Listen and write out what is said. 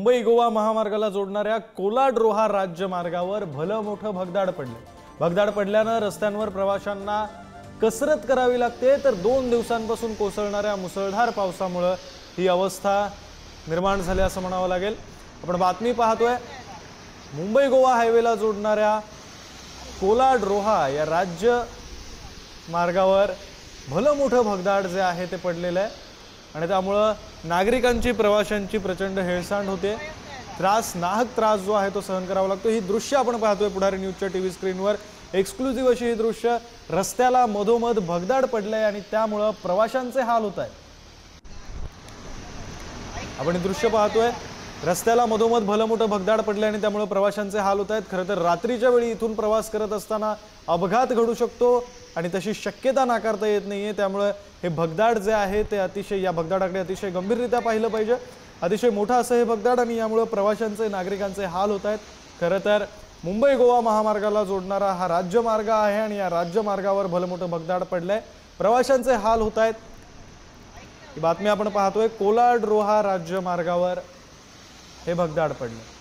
मुंबई गोवा महामार्गाला जोडणाऱ्या कोलाड रोहा राज्य मार्गावर भलं मोठं भगदाड पडले। भगदाड पडल्यानं रस्त्यांवर प्रवाशांना कसरत करावी लागते, तर 2 दिवसांपासून कोसळणाऱ्या मुसळधार पावसामुळे ही अवस्था निर्माण झाली असं म्हणावं लागेल। आपण बातमी पाहतोय, मुंबई गोवा हायवेला जोडणाऱ्या कोलाड रोहा या राज्य मार्गावर भलं मोठं भगदाड जे आहे ते पडलेलं आहे आणि त्यामुळे नागरिकांची प्रवाशांची प्रचंड हेळसांड होते। नाहक त्रास जो आहे तो सहन करावा लागतो। ही दृश्य आपण पाहतोय पुढारी न्यूजच्या टीव्ही स्क्रीनवर। एक्सक्लुझिव्ह अशी ही दृश्य, रस्त्याला मधोमध भगदाड पडलंय आणि त्यामुळे प्रवाशांचे हाल होत आहेत। आपण हे दृश्य पाहतोय, रस्त्याला मधोमध भलं मोठं भगदाड पडले आणि त्यामुळे प्रवाशांचे हाल होत आहेत। खरं तर रात्रीच्या वेळी इथून प्रवास करत असताना अपघात घडू शकतो आणि तशी शक्यता नाकारता येत नाहीये। त्यामुळे हे भगदाड जे आहे ते अतिशय, या भगदाडाकडे अतिशय गंभीररित्या पाहिलं पाहिजे। अतिशय मोठा असं हे भगदाड आणि यामुळे प्रवाशांचे, नागरिकांचे हाल होत आहेत। खरं तर मुंबई गोवा महामार्गाला जोडणारा हा राज्य मार्ग आहे आणि या राज्य मार्गावर भलं मोठं भगदाड पडलंय, प्रवाशांचे हाल होत आहेत। ही बातमी आपण पाहतोय, कोलाड रोहा राज्य मार्गावर हे भगदाड पडले।